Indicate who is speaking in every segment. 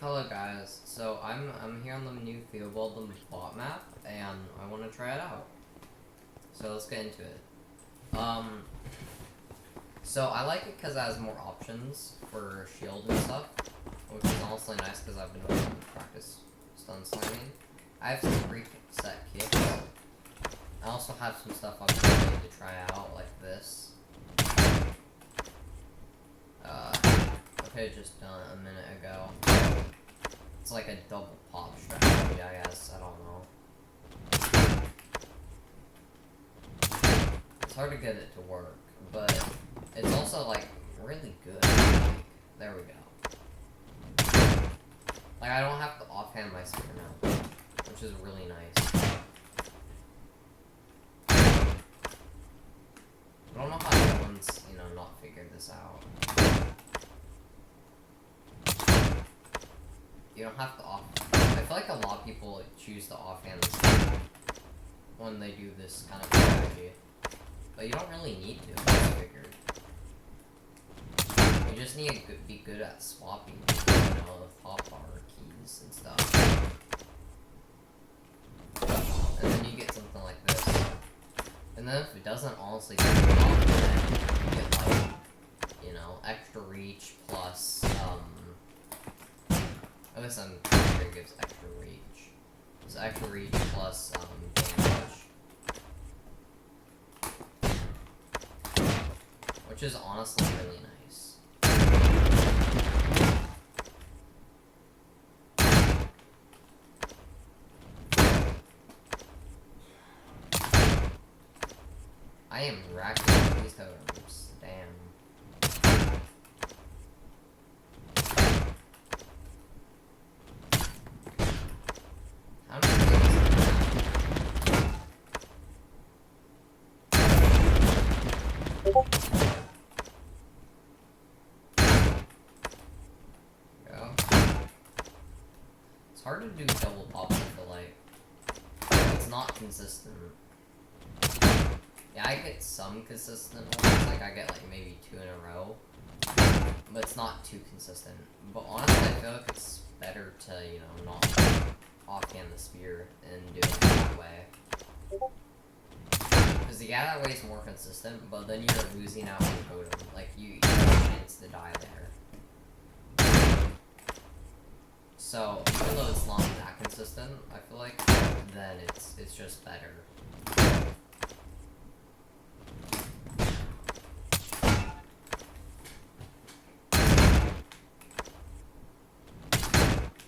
Speaker 1: Hello guys, so I'm here on the new theobald bot map, and I want to try it out. So let's get into it. So I like it because it has more options for shield and stuff, which is honestly nice because I've been able to practice stun slamming. I have some preset kits. I also have some stuff I'm going to try out, like this. I could have just done it a minute ago. It's like a double pop strategy, I guess. I don't know. It's hard to get it to work, but it's also like really good. There we go. Like I don't have to offhand my spear now, which is really nice. I don't know how anyone's, not figured this out. You don't have to off. I feel like a lot of people choose to offhand this when they do this kind of strategy, but you don't really need to. I figured. You just need to be good at swapping, top bar keys and stuff. And then you get something like this. And then if it doesn't honestly get off, then you get like, extra reach plus, I guess I'm pretty sure it gives extra reach. So extra reach plus, damage. Which is honestly really nice. I am racking these totems. Damn. How many go. It's hard to do double pops, I feel like. It's not consistent. Yeah, I get some consistent ones, like I get like maybe 2 in a row, but it's not too consistent. But honestly, I feel like it's better to, not offhand the spear and do it that way. Because that way is more consistent, but then you're losing out on totem. Like, you have a chance to die there. So, even though it's not that consistent, I feel like, then it's just better.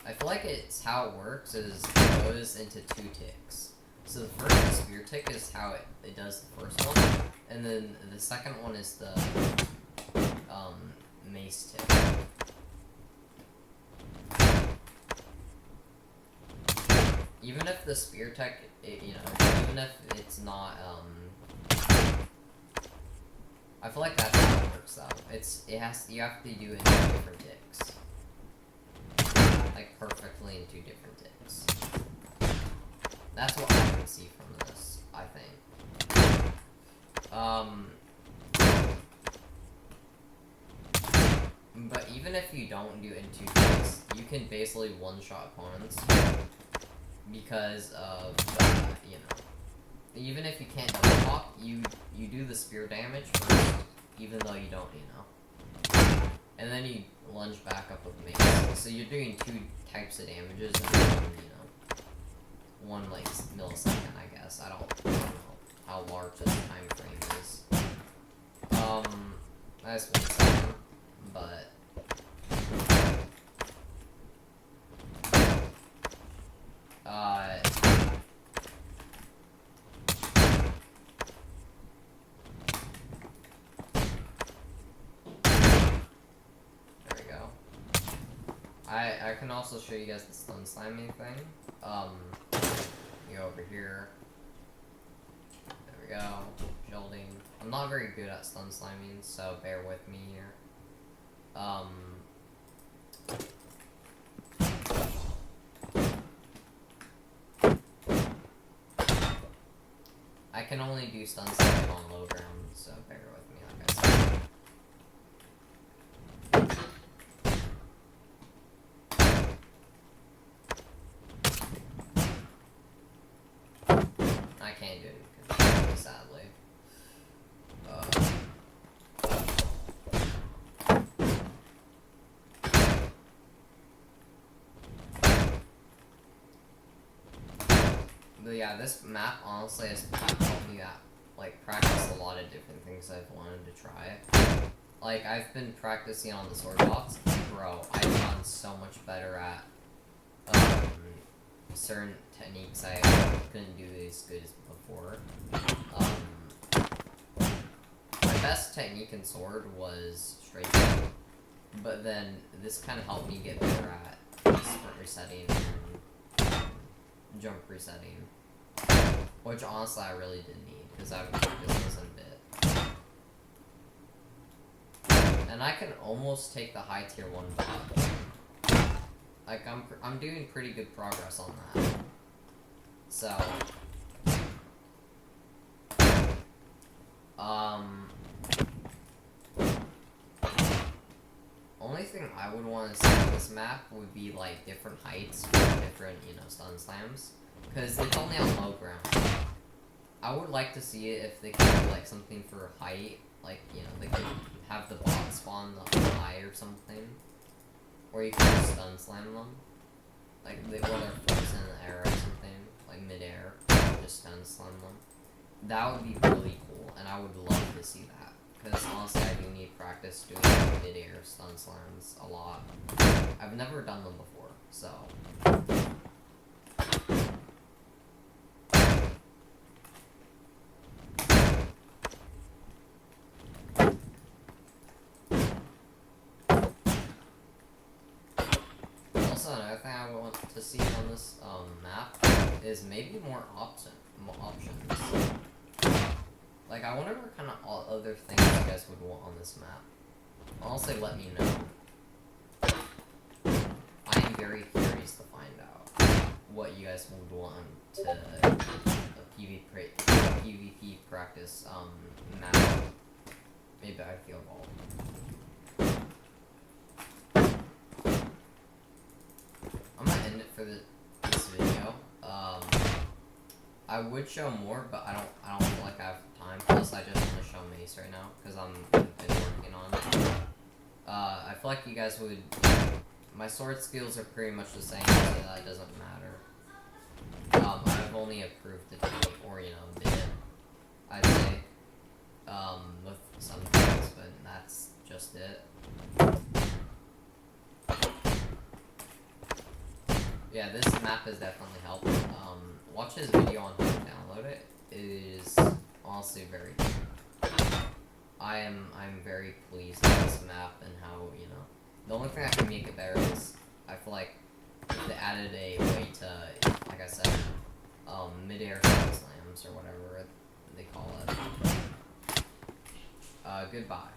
Speaker 1: I feel like it's how it works is it goes into 2 ticks. So the first spear tick is how it does the first one, and then the second one is the mace tick. Even if the spear tick, even if it's not, I feel like that's how it works though. You have to do it in 2 different ticks. Like perfectly in 2 different ticks. That's what I can see from this, I think. But even if you don't do it in 2 ticks, you can basically one-shot opponents because of, even if you can't double pop, you do the spear damage first, even though you don't, and then you lunge back up with mace. So you're doing 2 types of damages in one like millisecond, I guess. I don't know how large the time frame is. That's 1 second, but I can also show you guys the stun slamming thing. You go over here. There we go. Shielding. I'm not very good at stun slamming, so bear with me here. I can only do stun slamming on low ground, so bear with me, like I said. sadly. But yeah, this map honestly has helped me out, like, practice a lot of different things I've wanted to try. Like, I've been practicing on the sword box, bro, I've gotten so much better at, certain techniques I couldn't do as good as before. My best technique in sword was straight jump, but then this kind of helped me get better at sprint resetting and jump resetting, which honestly I really didn't need, because I've been practicing this in a bit. And I can almost take the high tier 1 bot. Like, I'm doing pretty good progress on that. So, only thing I would want to see on this map would be, like, different heights for different, you know, stun slams. Because it's only on low ground. I would like to see it if they could do, like, something for height. Like, you know, they could have the bot spawn up high or something. Or you can just stun slam them. Like, while they're frozen in the air or something. Like, mid-air. Just stun slam them. That would be really cool, and I would love to see that. Because honestly, I do need practice doing mid-air stun slams a lot. I've never done them before, so... Also, another thing I want to see on this map is maybe more options. Like, I wonder what kind of other things you guys would want on this map. Honestly, let me know. I am very curious to find out what you guys would want to a PvP practice map. Maybe I feel bald. I'm gonna end it for this video. I would show more, but I don't feel like I have time. Plus, I just want to show Mace right now because I'm been working on it. I feel like you guys would. My sword skills are pretty much the same, so that doesn't matter. I've only improved the technique, or you know, bit. I'd say, with some things, but that's just it. Yeah, this map has definitely helped. Watch his video on how to download it. It is honestly very good. I'm very pleased with this map and how, you know, the only thing that can make it better is I feel like if they added a way to, like I said, mid-air slams or whatever they call it. Goodbye.